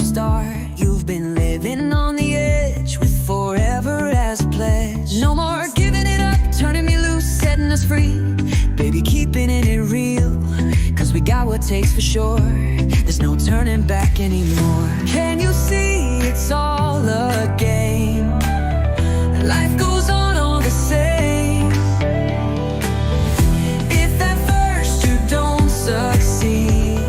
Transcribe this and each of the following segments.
start. You've been living on the edge with forever as a pledge. No more giving it up, turning me loose, setting us free. Baby, keeping it real, cause we got what takes for sure. There's no turning back anymore. Can you see it's all a game? Life goes on all the same. If at first you don't succeed,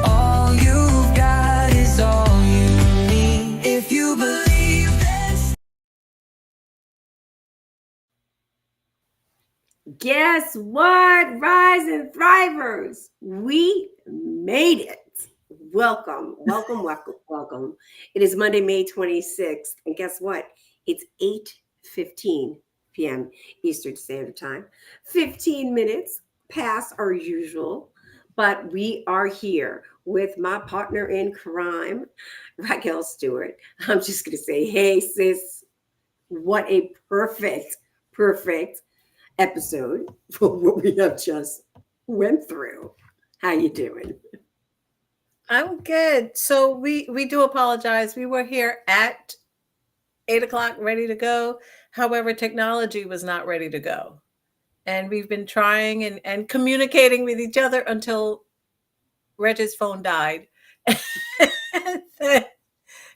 all you've got is all you need. If you believe this. Guess what, Rise and Thrivers? We made it. Welcome, welcome, welcome, welcome. It is Monday, May 26th, and guess what? It's 8:15 p.m. Eastern Standard Time. 15 minutes past our usual, but we are here with my partner in crime, Raquel Stewart. I'm just going to say, hey, sis, what a perfect episode for what we have just went through. How you doing? I'm good. So we do apologize. We were here at 8:00 ready to go. However, technology was not ready to go. And we've been trying and communicating with each other until Reg's phone died.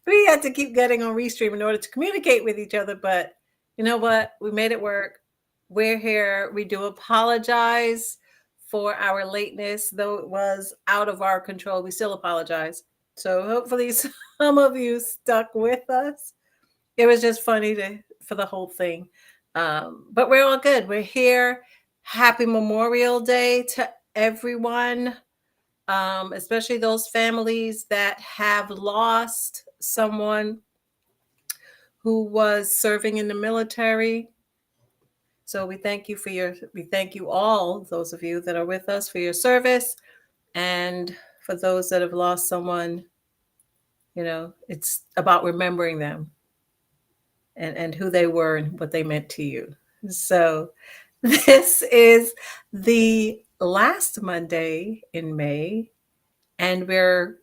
We had to keep getting on Restream in order to communicate with each other. But you know what? We made it work. We're here. We do apologize for our lateness, though it was out of our control. We still apologize. So hopefully some of you stuck with us. It was just funny for the whole thing. But we're all good. We're here. Happy Memorial Day to everyone, especially those families that have lost someone who was serving in the military. So we thank you all, those of you that are with us, for your service. And for those that have lost someone, it's about remembering them and who they were and what they meant to you. So this is the last Monday in May, and we're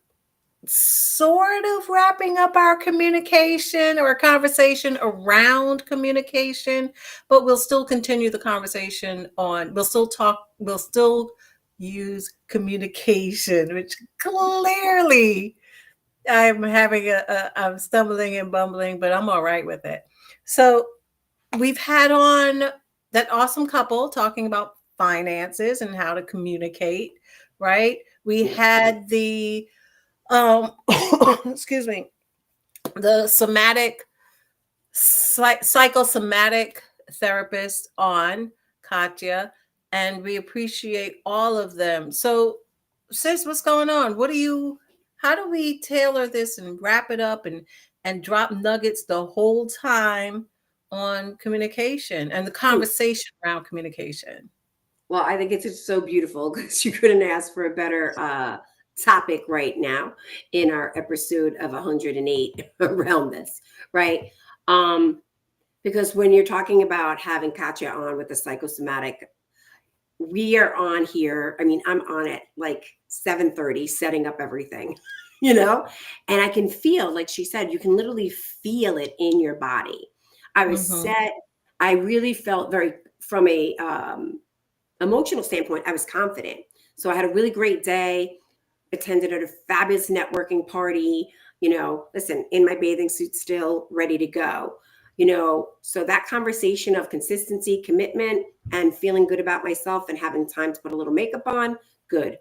sort of wrapping up our communication or conversation around communication, but we'll still continue the conversation we'll still use communication, which clearly I'm stumbling and bumbling, but I'm all right with it. So we've had on that awesome couple talking about finances and how to communicate, right? We had the excuse me, the psychosomatic therapist on, Katya, and we appreciate all of them. So, sis, what's going on? How do we tailor this and wrap it up and drop nuggets the whole time on communication and the conversation around communication? Well, I think it's just so beautiful because you couldn't ask for a better topic right now in our episode of 108 around this, right? Because when you're talking about having Katya on with the psychosomatic, we are on here. I mean, I'm on at like 7:30 setting up everything, and I can feel, like she said, you can literally feel it in your body. I was set. I really felt from a emotional standpoint, I was confident. So I had a really great day. Attended at a fabulous networking party, listen, in my bathing suit, still ready to go, so that conversation of consistency, commitment, and feeling good about myself and having time to put a little makeup on, good.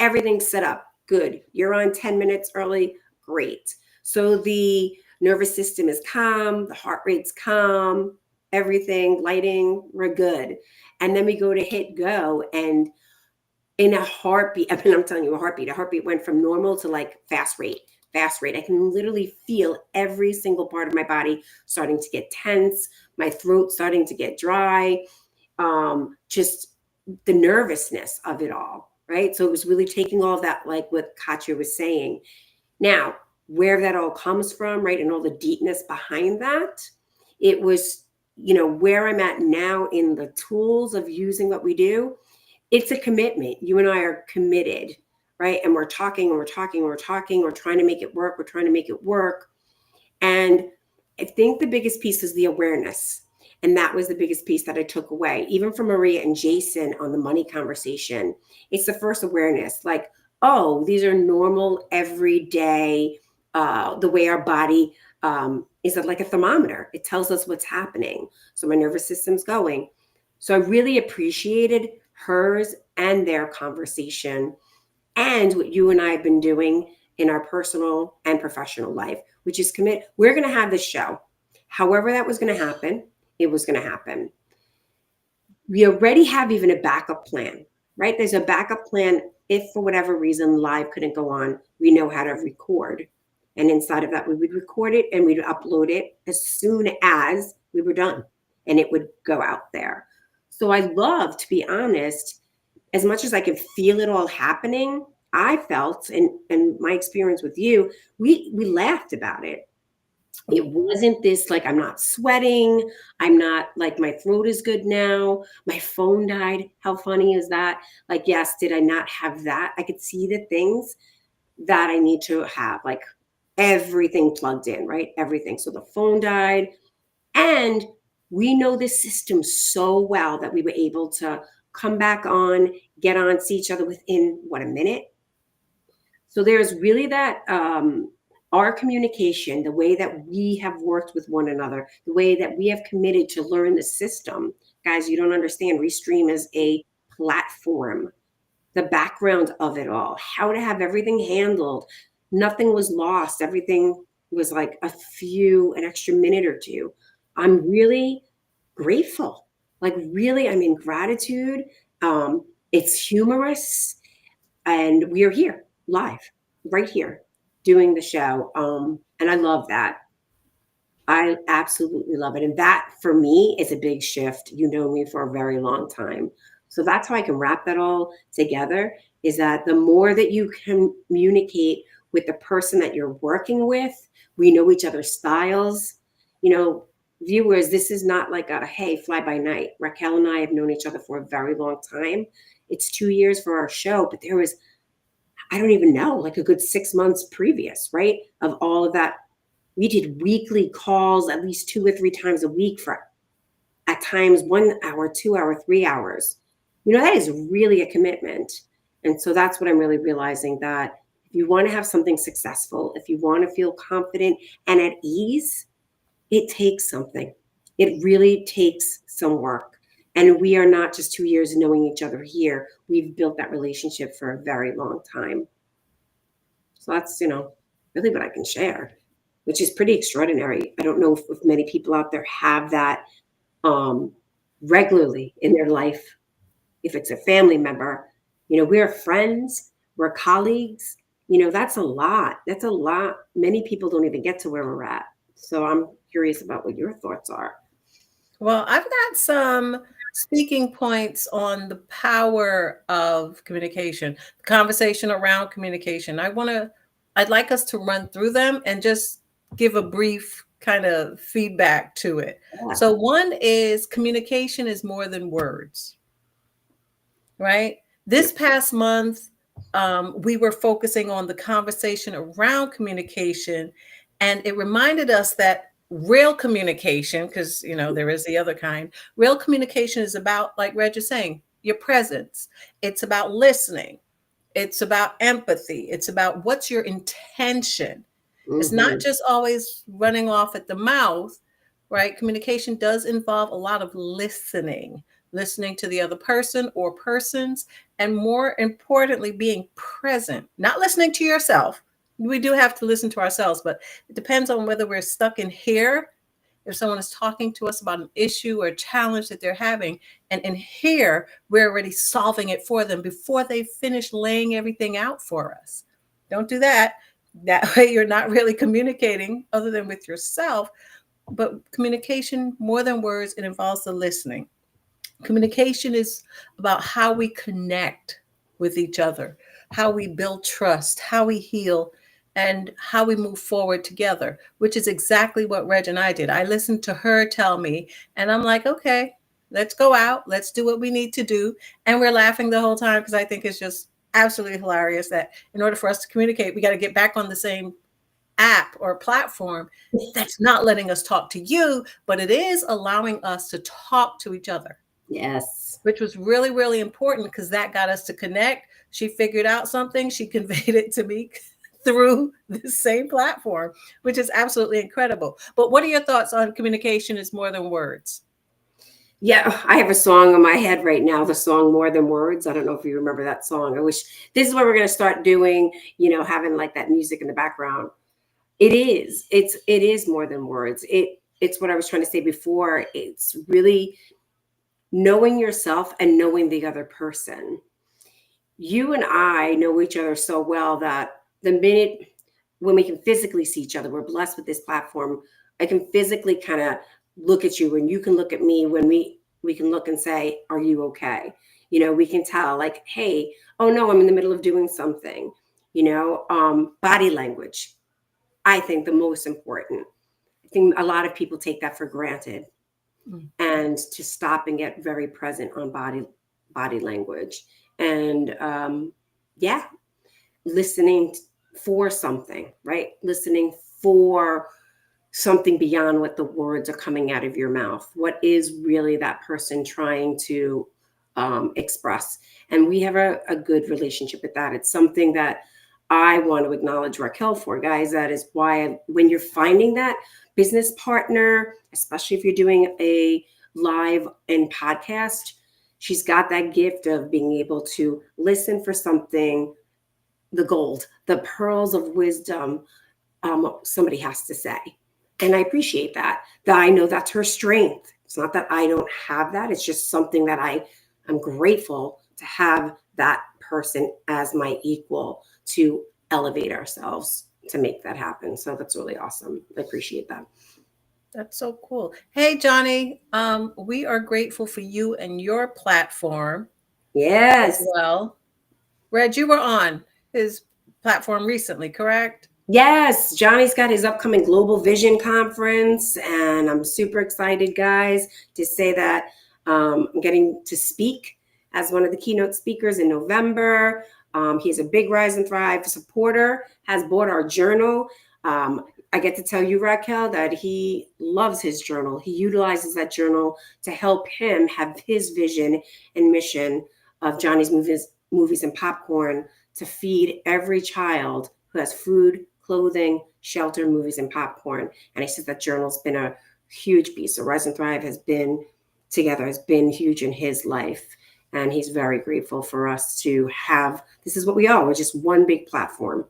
Everything's set up, good. You're on 10 minutes early, great. So the nervous system is calm, the heart rate's calm, everything, lighting, we're good. And then we go to hit go, and in a heartbeat, I mean, I'm telling you, a heartbeat went from normal to like fast rate. I can literally feel every single part of my body starting to get tense, my throat starting to get dry, just the nervousness of it all, right? So it was really taking all of that, like what Katya was saying. Now, where that all comes from, right, and all the deepness behind that, it was, where I'm at now in the tools of using what we do. It's a commitment. You and I are committed, right? And we're talking and we're talking and we're talking, we're trying to make it work, we're trying to make it work. And I think the biggest piece is the awareness. And that was the biggest piece that I took away, even from Maria and Jason on the money conversation. It's the first awareness, like, oh, these are normal, everyday, the way our body is like a thermometer. It tells us what's happening. So my nervous system's going. So I really appreciated hers and their conversation and what you and I have been doing in our personal and professional life, which is commit. We're going to have this show. However, that was going to happen, it was going to happen. We already have even a backup plan, right? There's a backup plan if for whatever reason live couldn't go on. We know how to record. And inside of that, we would record it and we'd upload it as soon as we were done and it would go out there. So I love, to be honest, as much as I could feel it all happening, I felt, and my experience with you, we laughed about it. It wasn't this like I'm not sweating, I'm not like my throat is good now, my phone died. How funny is that? Like, yes, did I not have that? I could see the things that I need to have, like everything plugged in, right? Everything. So the phone died, and we know this system so well that we were able to come back on, get on, see each other within what, a minute? So there's really that our communication, the way that we have worked with one another, the way that we have committed to learn the system. Guys, you don't understand. Restream is a platform, the background of it all, how to have everything handled. Nothing was lost. Everything was like an extra minute or two. I'm really grateful. Like, really, I'm in gratitude. It's humorous. And we are here live, right here, doing the show. And I love that. I absolutely love it. And that for me is a big shift. You know me for a very long time. So that's how I can wrap that all together, is that the more that you communicate with the person that you're working with, we know each other's styles. You know, viewers, this is not like a, hey, fly by night. Raquel and I have known each other for a very long time. It's 2 years for our show, but there was, I don't even know, like a good 6 months previous, right? Of all of that. We did weekly calls at least 2 or 3 times a week for at times 1 hour, 2 hour, 3 hours. You know, that is really a commitment. And so that's what I'm really realizing, that if you want to have something successful, if you want to feel confident and at ease, it takes something. It really takes some work. And we are not just 2 years knowing each other here. We've built that relationship for a very long time. So that's, really what I can share, which is pretty extraordinary. I don't know if many people out there have that regularly in their life. If it's a family member, we're friends, we're colleagues. That's a lot. That's a lot. Many people don't even get to where we're at. So I'm curious about what your thoughts are. Well, I've got some speaking points on the power of communication, the conversation around communication. I'd like us to run through them and just give a brief kind of feedback to it. Yeah. So one is communication is more than words, right? This past month, we were focusing on the conversation around communication, and it reminded us that real communication, because there is the other kind. Real communication is about, like Reg is saying, your presence. It's about listening. It's about empathy. It's about what's your intention. It's not just always running off at the mouth, right? Communication does involve a lot of listening to the other person or persons, and more importantly, being present, not listening to yourself. We do have to listen to ourselves, but it depends on whether we're stuck in here. If someone is talking to us about an issue or a challenge that they're having, and in here, we're already solving it for them before they finish laying everything out for us. Don't do that. That way you're not really communicating other than with yourself. But communication, more than words, it involves the listening. Communication is about how we connect with each other, how we build trust, how we heal, and how we move forward together, which is exactly what Reg and I did. I listened to her tell me, and I'm like, okay, let's go out. Let's do what we need to do. And we're laughing the whole time because I think it's just absolutely hilarious that in order for us to communicate, we got to get back on the same app or platform. That's not letting us talk to you, but it is allowing us to talk to each other, Yes. which was really, really important because that got us to connect. She figured out something, she conveyed it to me through the same platform, which is absolutely incredible. But what are your thoughts on communication is more than words? Yeah, I have a song in my head right now, the song More Than Words. I don't know if you remember that song. I wish this is what we're going to start doing, having like that music in the background. It is more than words. It's what I was trying to say before. It's really knowing yourself and knowing the other person. You and I know each other so well that the minute when we can physically see each other, we're blessed with this platform. I can physically kind of look at you and you can look at me when we can look and say, are you okay? We can tell like, hey, oh no, I'm in the middle of doing something. Body language, I think the most important. I think a lot of people take that for granted, and to stop and get very present on body language. And yeah, listening for something, right? Listening for something beyond what the words are coming out of your mouth. What is really that person trying to express? And we have a good relationship with that. It's something that I want to acknowledge Raquel for, guys. That is why when you're finding that business partner, especially if you're doing a live and podcast, she's got that gift of being able to listen for something, the gold, the pearls of wisdom somebody has to say. And I appreciate that I know that's her strength. It's not that I don't have that. It's just something that I'm grateful to have that person as my equal to elevate ourselves to make that happen. So that's really awesome. I appreciate that. That's so cool. Hey, Johnny, we are grateful for you and your platform as Yes. well. Reg, you were on his platform recently, correct? Yes, Johnny's got his upcoming Global Vision Conference, and I'm super excited, guys, to say that I'm getting to speak as one of the keynote speakers in November. He's a big Rise and Thrive supporter, has bought our journal. I get to tell you, Raquel, that he loves his journal. He utilizes that journal to help him have his vision and mission of Johnny's movies and popcorn to feed every child who has food, clothing, shelter, movies, and popcorn. And he says that journal's been a huge piece. So Rise and Thrive has been huge in his life. And he's very grateful for us to have, this is what we are. We're just one big platform,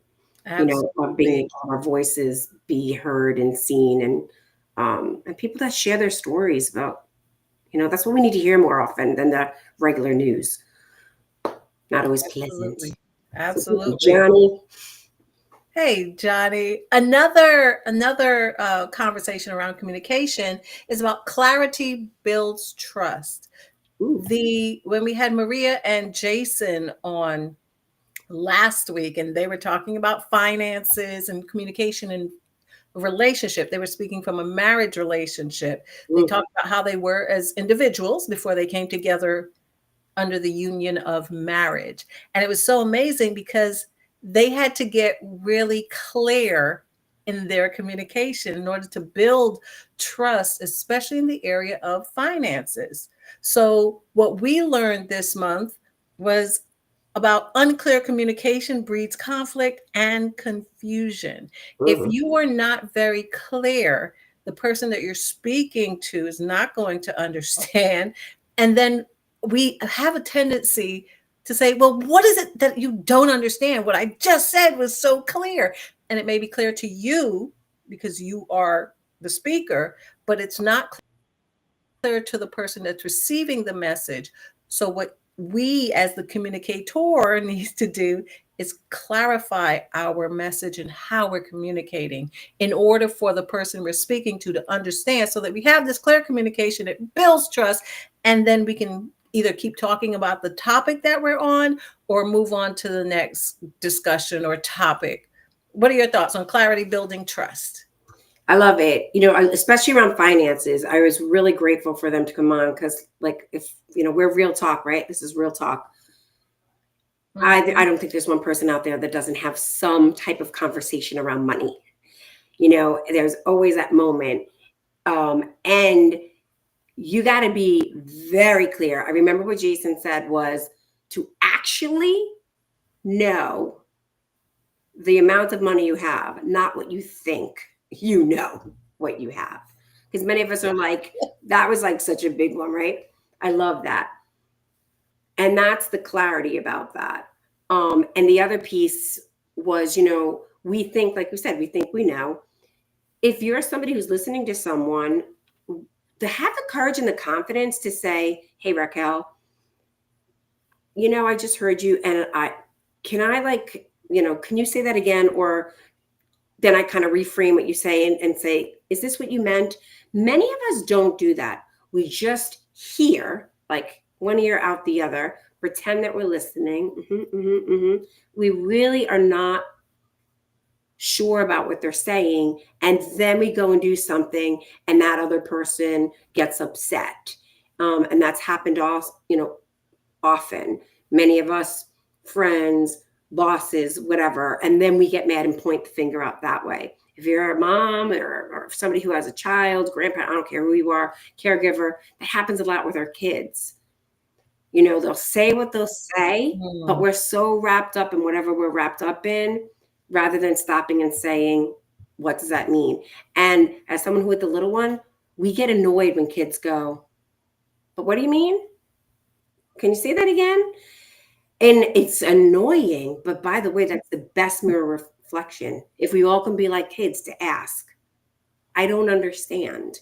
of being able to have our voices be heard and seen, and people that share their stories about, that's what we need to hear more often than the regular news. Not always pleasant. Absolutely. So, Johnny. Hey, Johnny. Another conversation around communication is about clarity builds trust. Ooh. When we had Maria and Jason on last week, and they were talking about finances and communication and relationship. They were speaking from a marriage relationship. They talked about how they were as individuals before they came together under the union of marriage. And it was so amazing because they had to get really clear in their communication in order to build trust, especially in the area of finances. So what we learned this month was about unclear communication breeds conflict and confusion. If you are not very clear, the person that you're speaking to is not going to understand. And then we have a tendency to say, well, what is it that you don't understand? What I just said was so clear. And it may be clear to you because you are the speaker, but it's not clear to the person that's receiving the message. So what we as the communicator needs to do is clarify our message and how we're communicating in order for the person we're speaking to understand, so that we have this clear communication. It builds trust, and then we can either keep talking about the topic that we're on or move on to the next discussion or topic. What are your thoughts on clarity building trust? I love it. Especially around finances, I was really grateful for them to come on because, like, if we're real talk, right? This is real talk. I don't think there's one person out there that doesn't have some type of conversation around money. You know, there's always that moment. And you got to be very clear. I remember what Jason said was to actually know the amount of money you have, not what you think you know what you have. Because many of us are like, that was like such a big one, right? I love that. And that's the clarity about that. And the other piece was, you know, we think, like we said, we think we know. If you're somebody who's listening to someone, to have the courage and the confidence to say, hey, Raquel, you know, I just heard you and can I like, you know, can you say that again? Or then I kind of reframe what you say and say, is this what you meant? Many of us don't do that. We just hear like one ear out the other, pretend that we're listening. We really are not sure about what they're saying. And then we go and do something and that other person gets upset. And that's happened also, you know, often. Many of us, friends, bosses, whatever, and then we get mad and point the finger out that way. If you're a mom or somebody who has a child, grandparent, I don't care who you are, caregiver, that happens a lot with our kids. You know, they'll say what they'll say, but we're so wrapped up in whatever we're wrapped up in, rather than stopping and saying, what does that mean? And as someone who with the little one, we get annoyed when kids go, but what do you mean? Can you say that again? And it's annoying, but by the way, that's the best mirror reflection. If we all can be like kids to ask, I don't understand.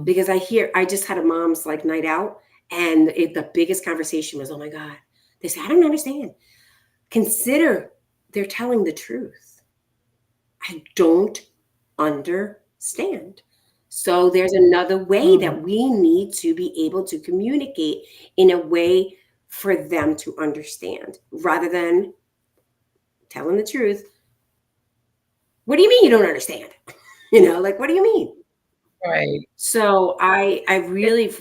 Because I just had a mom's like night out, and the biggest conversation was, oh my God, they say, I don't understand. Consider they're telling the truth. I don't understand. So there's another way that we need to be able to communicate in a way for them to understand, rather than telling the truth. What do you mean you don't understand? You know, like, what do you mean? Right. So I really,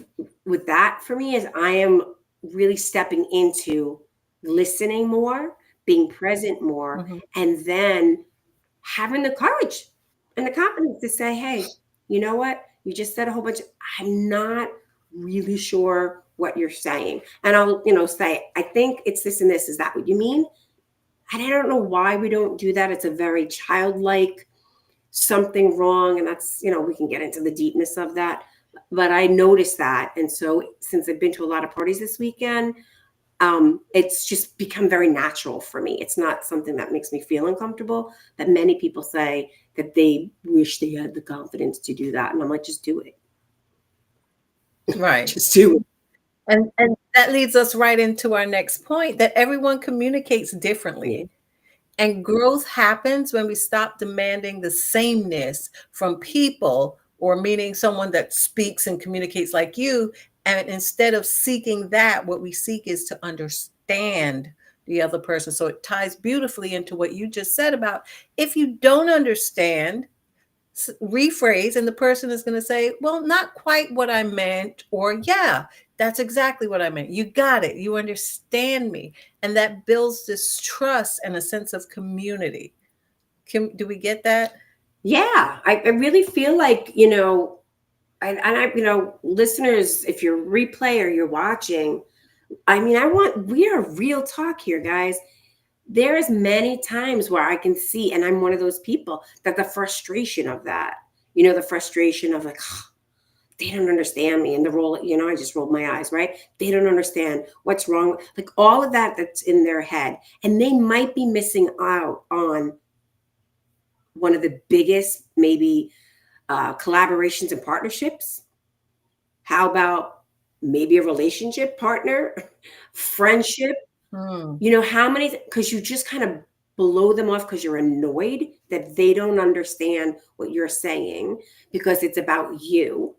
with that for me, is I am really stepping into listening more, being present more, and then having the courage and the confidence to say, hey, you know what? You just said a whole bunch. I'm not really sure what you're saying. And I'll, you know, say, I think it's this and this. Is that what you mean? And I don't know why we don't do that. It's a very childlike something wrong. And that's, you know, we can get into the deepness of that. But I noticed that. And so since I've been to a lot of parties this weekend, it's just become very natural for me. It's not something that makes me feel uncomfortable, but many people say that they wish they had the confidence to do that. And I'm like, just do it. Right. Just do it. And that leads us right into our next point, that everyone communicates differently. Yeah. And growth happens when we stop demanding the sameness from people, or meaning someone that speaks and communicates like you. And instead of seeking that, what we seek is to understand the other person. So it ties beautifully into what you just said about, if you don't understand, rephrase, and the person is going to say, well, not quite what I meant, or yeah, that's exactly what I meant. You got it. You understand me. And that builds this trust and a sense of community. Do we get that? Yeah. I really feel like, you know, and I, you know, listeners, if you're replay or you're watching, I mean, we are real talk here, guys. There is many times where I can see, and I'm one of those people, that the frustration of that, you know, the frustration of like, oh, they don't understand me, and the roll, you know, I just rolled my eyes, right? They don't understand what's wrong, like all of that that's in their head, and they might be missing out on one of the biggest, maybe collaborations and partnerships. How about maybe a relationship partner, friendship? You know, how many, because you just kind of blow them off because you're annoyed that they don't understand what you're saying, because it's about you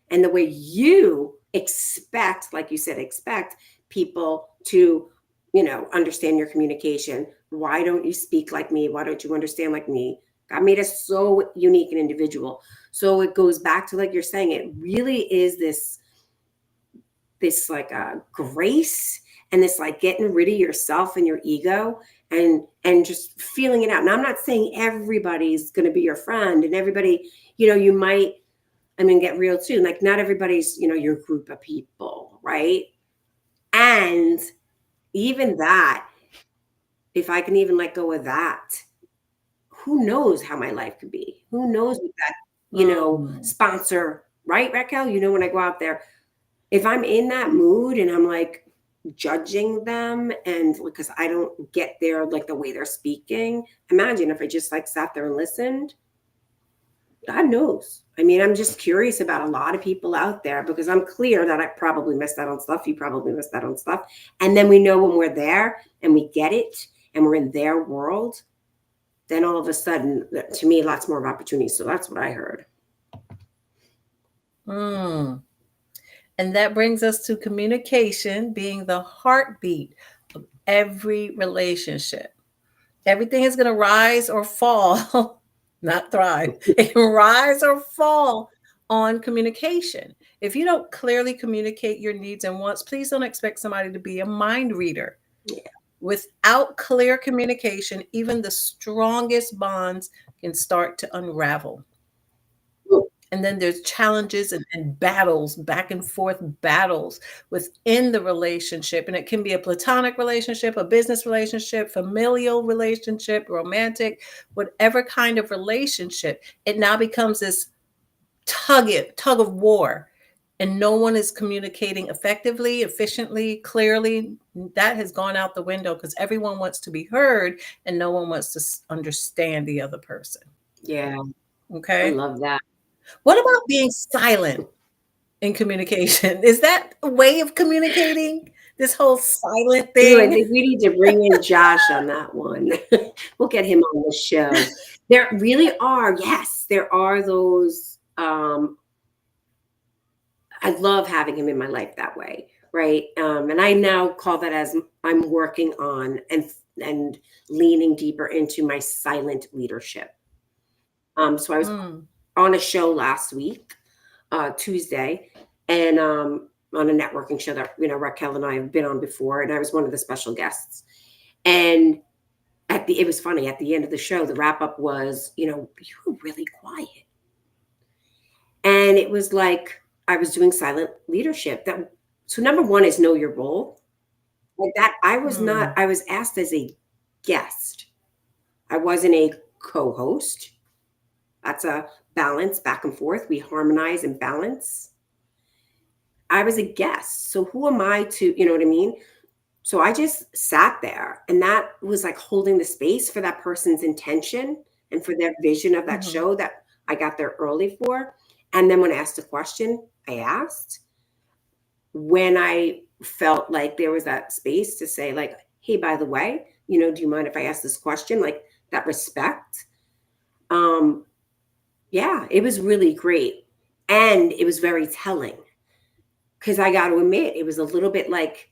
and the way you expect, like you said, expect people to, you know, understand your communication. Why don't you speak like me? Why don't you understand like me? God made us so unique and individual. So it goes back to, like you're saying, it really is this like a grace and it's like getting rid of yourself and your ego and just feeling it out. Now I'm not saying everybody's going to be your friend and everybody, you might, I mean, get real too. Like not everybody's, your group of people, right? And even that, if I can even let go of that, who knows how my life could be? Who knows what that, Mm. sponsor, right, Raquel? When I go out there, if I'm in that mood and I'm like judging them and because I don't get their like the way they're speaking, imagine if I just like sat there and listened. God knows. I mean, I'm just curious about a lot of people out there because I'm clear that I probably missed out on stuff. You probably missed out on stuff. And then we know when we're there and we get it and we're in their world, then all of a sudden, to me, lots more opportunities. So that's what I heard. Mm. And that brings us to communication being the heartbeat of every relationship. Everything is going to rise or fall, not thrive. It can rise or fall on communication. If you don't clearly communicate your needs and wants, please don't expect somebody to be a mind reader. Yeah. Without clear communication, even the strongest bonds can start to unravel. And then there's challenges and battles, back and forth battles within the relationship. And it can be a platonic relationship, a business relationship, familial relationship, romantic, whatever kind of relationship. It now becomes this tug of war. And no one is communicating effectively, efficiently, clearly. That has gone out the window because everyone wants to be heard and no one wants to understand the other person. Yeah. I Okay. love that. What about being silent in communication? Is that a way of communicating? This whole silent I thing? think we need to bring in Josh on that one. We'll get him on the show. There really are, yes, there are those. I love having him in my life that way, right? And I now call that as I'm working on and leaning deeper into my silent leadership. So I was Mm, on a show last week, Tuesday, and on a networking show that Raquel and I have been on before, and I was one of the special guests. And it was funny at the end of the show. The wrap up was, you were really quiet, and it was like I was doing silent leadership. So number one is know your role. Like that, I was not. mm, I was asked as a guest. I wasn't a co-host. That's a balance back and forth. We harmonize and balance. I was a guest. So who am I to, you know what I mean? So I just sat there and that was like holding the space for that person's intention and for their vision of that mhm, show that I got there early for. And then when I asked a question, I asked when I felt like there was that space to say, like, hey, by the way, do you mind if I ask this question? Like that respect. Um, yeah, it was really great. And it was very telling because I got to admit, it was a little bit like,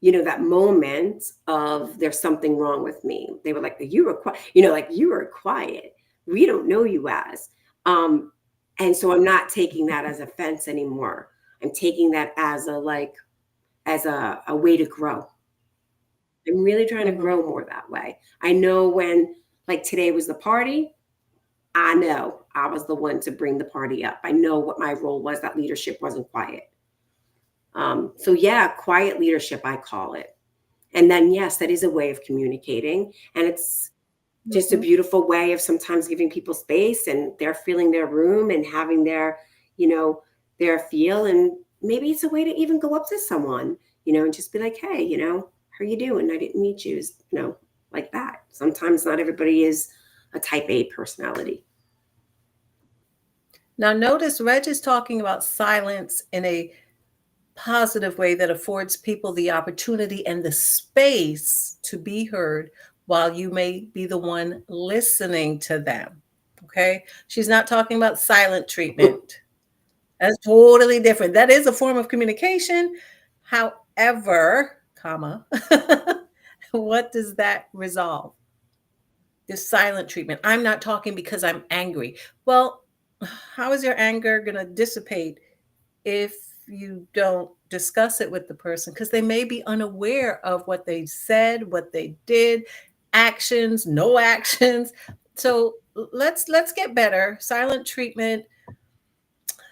that moment of there's something wrong with me. They were like, you were quiet, like you were quiet. We don't know you as. And so I'm not taking that as offense anymore. I'm taking that as a way to grow. I'm really trying to mhm. grow more that way. I know when like today was the party, I know I was the one to bring the party up. I know what my role was. That leadership wasn't quiet. So yeah, quiet leadership, I call it. And then, yes, that is a way of communicating. And it's just a Mhm. beautiful way of sometimes giving people space and they're feeling their room and having you know, their feel. And maybe it's a way to even go up to someone, and just be like, hey, how you doing? I didn't meet you, like that. Sometimes not everybody is a type A personality. Now, notice Reg is talking about silence in a positive way that affords people the opportunity and the space to be heard while you may be the one listening to them. Okay. She's not talking about silent treatment. That's totally different. That is a form of communication. However, comma, what does that resolve? The silent treatment. I'm not talking because I'm angry. Well, how is your anger going to dissipate if you don't discuss it with the person, because they may be unaware of what they said, what they did, actions, no actions. So let's get better. Silent treatment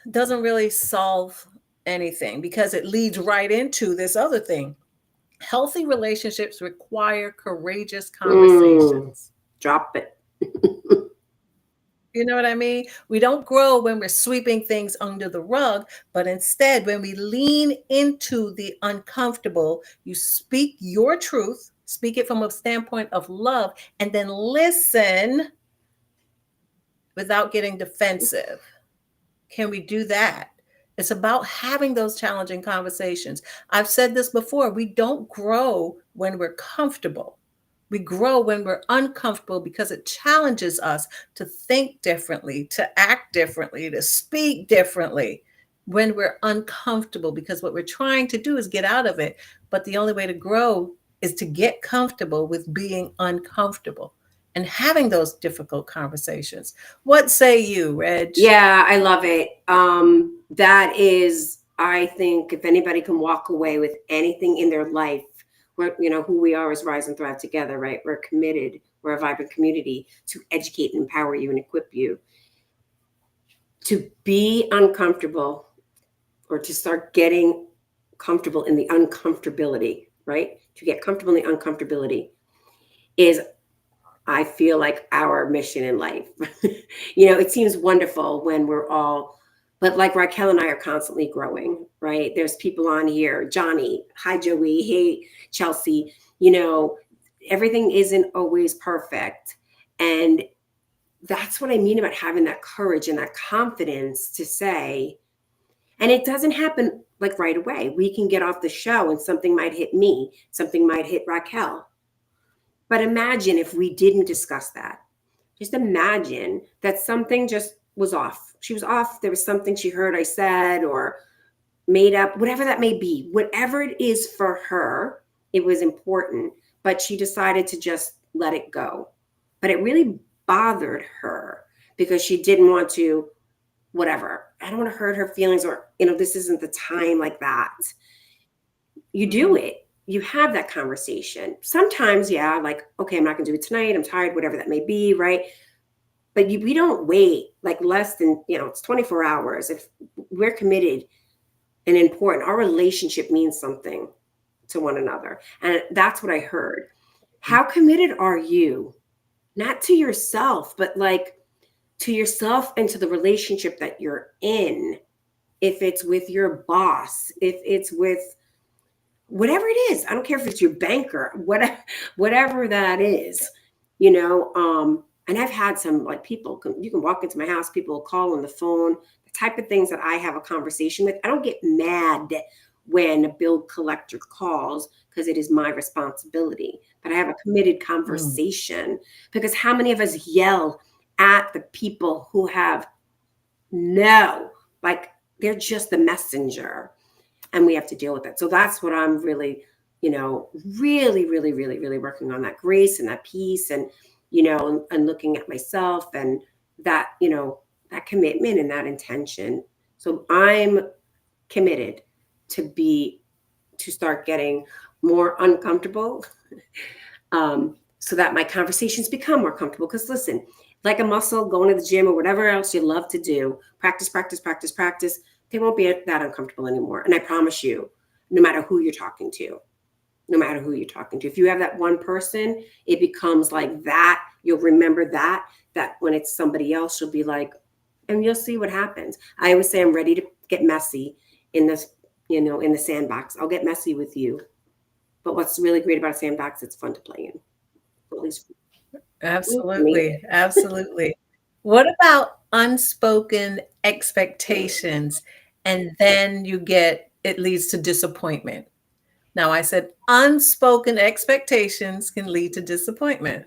doesn't really solve anything, because it leads right into this other thing. Healthy relationships require courageous Mm, conversations. drop it. You know what I mean? We don't grow when we're sweeping things under the rug, but instead, when we lean into the uncomfortable, you speak your truth, speak it from a standpoint of love, and then listen without getting defensive. Can we do that? It's about having those challenging conversations. I've said this before, we don't grow when we're comfortable. We grow when we're uncomfortable, because it challenges us to think differently, to act differently, to speak differently when we're uncomfortable, because what we're trying to do is get out of it. But the only way to grow is to get comfortable with being uncomfortable and having those difficult conversations. What say you, Reg? Yeah, I love it. That is, I think, if anybody can walk away with anything in their life, we're, who we are is Rise and Thrive Together, right? We're committed, we're a vibrant community to educate and empower you and equip you to be uncomfortable, or to start getting comfortable in the uncomfortability, right? To get comfortable in the uncomfortability is, I feel like, our mission in life. It seems wonderful when we're all, but like Raquel and I are constantly growing, right? There's people on here, Johnny, hi Joey, hey Chelsea, everything isn't always perfect. And that's what I mean about having that courage and that confidence to say, and it doesn't happen like right away. We can get off the show and something might hit me, something might hit Raquel. But imagine if we didn't discuss that. Just imagine that something just was off. She was off. There was something she heard I said or made up, whatever that may be. Whatever it is for her, it was important. But she decided to just let it go. But it really bothered her because she didn't want to, whatever. I don't want to hurt her feelings, or, this isn't the time, like that. You do it. You have that conversation. Sometimes, yeah, like, okay, I'm not going to do it tonight. I'm tired, whatever that may be, right? But we don't wait like less than, it's 24 hours. If we're committed and important, our relationship means something to one another. And that's what I heard. How committed are you? Not to yourself, but like to yourself and to the relationship that you're in. If it's with your boss, if it's with whatever it is, I don't care if it's your banker, whatever that is, and I've had some, like, people, you can walk into my house, people will call on the phone, the type of things that I have a conversation with. I don't get mad when a bill collector calls, because it is my responsibility, but I have a committed conversation. Because how many of us yell at the people who have like, they're just the messenger, and we have to deal with it. So that's what I'm really, really, really, really, really working on, that grace and that peace, and, and looking at myself, and that, that commitment and that intention. So I'm committed to start getting more uncomfortable, so that my conversations become more comfortable. Because listen, like a muscle, going to the gym or whatever else you love to do, practice, practice, practice, practice, they won't be that uncomfortable anymore. And I promise you, no matter who you're talking to, if you have that one person, it becomes like that. You'll remember that when it's somebody else, you'll be like, and you'll see what happens. I always say I'm ready to get messy in this, in the sandbox. I'll get messy with you. But what's really great about a sandbox, it's fun to play in. At least Absolutely. Absolutely. What about unspoken expectations, and then it leads to disappointment? Now, I said unspoken expectations can lead to disappointment.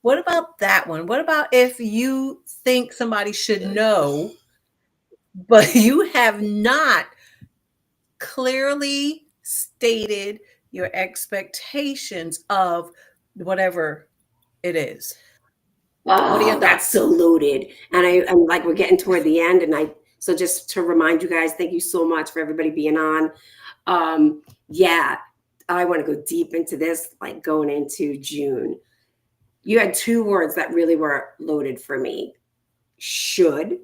What about that one? What about if you think somebody should know, but you have not clearly stated your expectations of whatever it is? What are your Oh, that's thoughts? so loaded. And I'm like, we're getting toward the end, and So just to remind you guys, thank you so much for everybody being on. Yeah, I want to go deep into this, like going into June. You had two words that really were loaded for me. Should,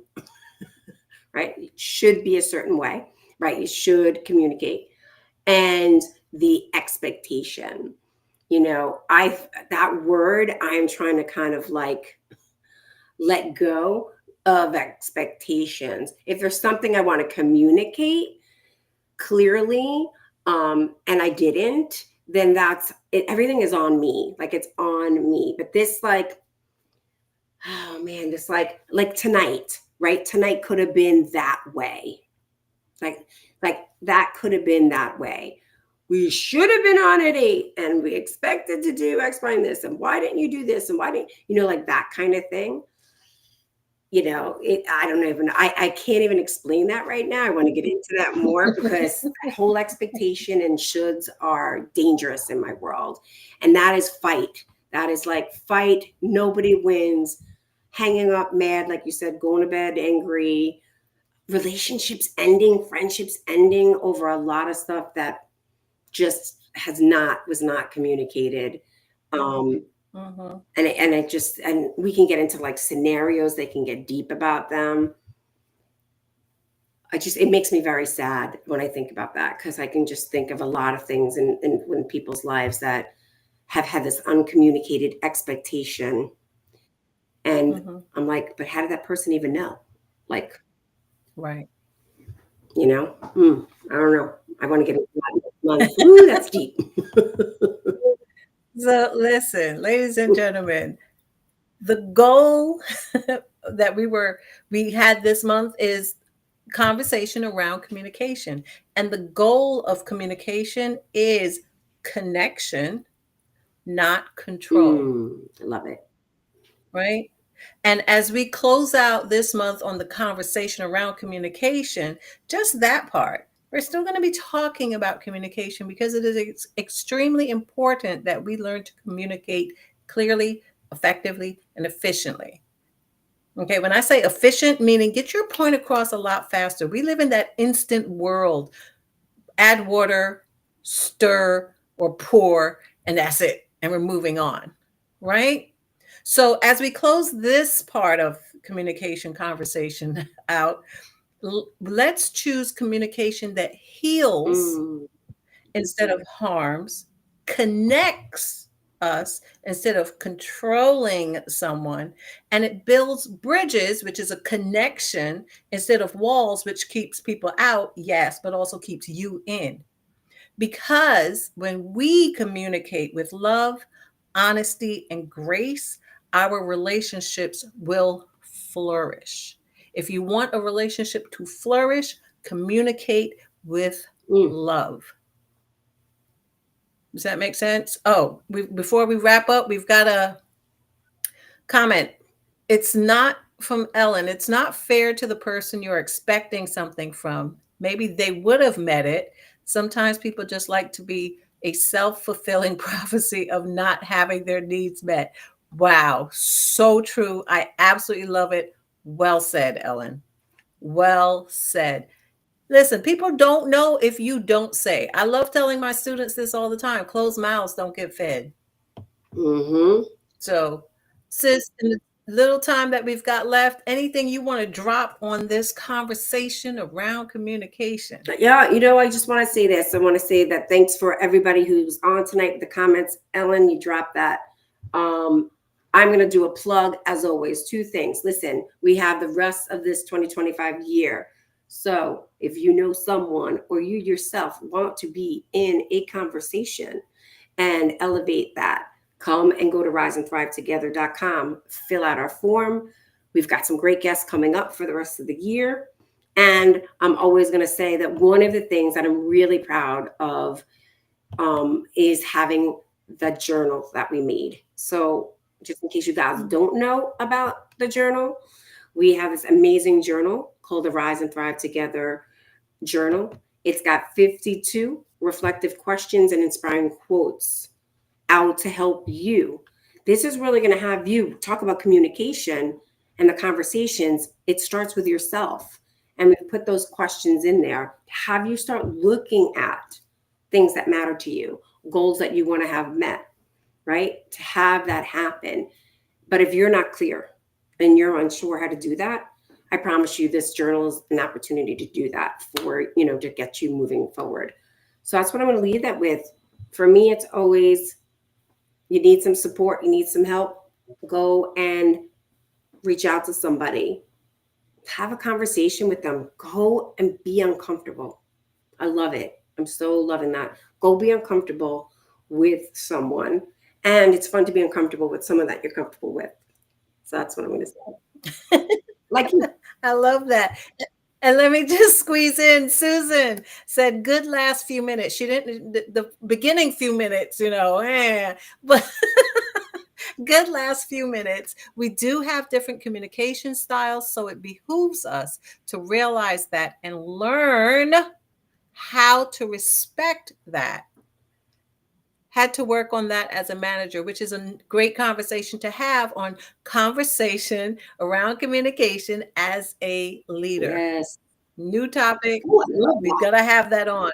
right? It should be a certain way, right? You should communicate. And the expectation. That word I'm trying to kind of like let go of expectations. If there's something I want to communicate clearly, and I didn't, then that's it. Everything is on me. Like it's on me. But this, like, oh man, just like tonight, right? Tonight could have been that way. Like, like that could have been that way. We should have been on at 8 and we expected to do X, Y, and this. And why didn't you do this? And why didn't, like that kind of thing. I don't even, I can't even explain that right now. I want to get into that more because that whole expectation and shoulds are dangerous in my world. And that is fight. That is like fight. Nobody wins. Hanging up mad, like you said, going to bed angry, relationships ending, friendships ending over a lot of stuff that just was not communicated. Mhm. And we can get into like scenarios, they can get deep about them. It makes me very sad when I think about that, because I can just think of a lot of things in people's lives that have had this uncommunicated expectation. And Mhm. I'm like, but how did that person even know? Like, Right. I don't know. I want to get into that next month. Ooh, that's deep. So listen, ladies and gentlemen, the goal that we had this month is conversation around communication. And the goal of communication is connection, not control, I love it. right? And as we close out this month on the conversation around communication, just that part, we're still going to be talking about communication because it is extremely important that we learn to communicate clearly, effectively, and efficiently. Okay, when I say efficient, meaning get your point across a lot faster. We live in that instant world. Add water, stir, or pour, and that's it. And we're moving on, right? So, as we close this part of communication conversation out, let's choose communication that heals Mm, instead of harms, connects us instead of controlling someone, and it builds bridges, which is a connection, instead of walls, which keeps people out, yes, but also keeps you in. Because when we communicate with love, honesty, and grace, our relationships will flourish. If you want a relationship to flourish, communicate with mm. love. Does that make sense? Oh, before we wrap up, we've got a comment. It's not from Ellen. It's not fair to the person you're expecting something from. Maybe they would have met it. Sometimes people just like to be a self-fulfilling prophecy of not having their needs met. Wow, so true. I absolutely love it. Well said, Ellen. Well said. Listen, people don't know if you don't say. I love telling my students this all the time. Closed mouths don't get fed. Mm-hmm. So, sis, in the little time that we've got left, anything you want to drop on this conversation around communication? Yeah, I just want to say this. I want to say that thanks for everybody who's on tonight with the comments. Ellen, you dropped that. I'm going to do a plug as always. Two things. Listen, we have the rest of this 2025 year. So if you know someone or you yourself want to be in a conversation and elevate that, come and go to riseandthrivetogether.com, fill out our form. We've got some great guests coming up for the rest of the year. And I'm always going to say that one of the things that I'm really proud of is having the journal that we made. So just in case you guys don't know about the journal, we have this amazing journal called the Rise and Thrive Together journal. It's got 52 reflective questions and inspiring quotes out to help you. This is really going to have you talk about communication and the conversations. It starts with yourself. and we put those questions in there, have you start looking at things that matter to you, goals that you want to have met, right? To have that happen. But if you're not clear and you're unsure how to do that, I promise you this journal is an opportunity to do that for, to get you moving forward. So that's what I'm going to leave that with. For me, it's always, you need some support, you need some help, go and reach out to somebody, have a conversation with them, go and be uncomfortable. I love it. I'm so loving that. Go be uncomfortable with someone. And it's fun to be uncomfortable with someone that you're comfortable with. So that's what I'm going to say. Like you. I love that. And let me just squeeze in, Susan said, good last few minutes. She didn't, the beginning few minutes, but good last few minutes. We do have different communication styles, so it behooves us to realize that and learn how to respect that. Had to work on that as a manager, which is a great conversation to have on conversation around communication as a leader. Yes. New topic. Ooh, I love We've that. got to have that on.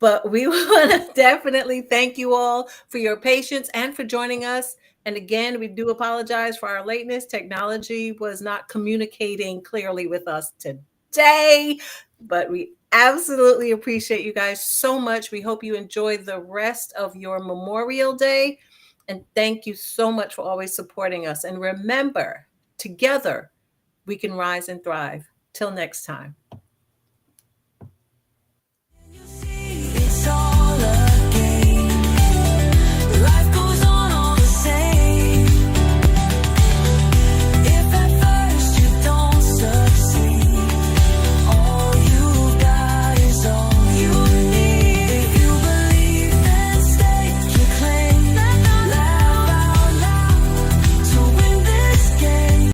But we want to definitely thank you all for your patience and for joining us. And again, we do apologize for our lateness. Technology was not communicating clearly with us today, but we absolutely appreciate you guys so much. We hope you enjoy the rest of your Memorial Day. And thank you so much for always supporting us. And remember, together, we can rise and thrive. Till next time.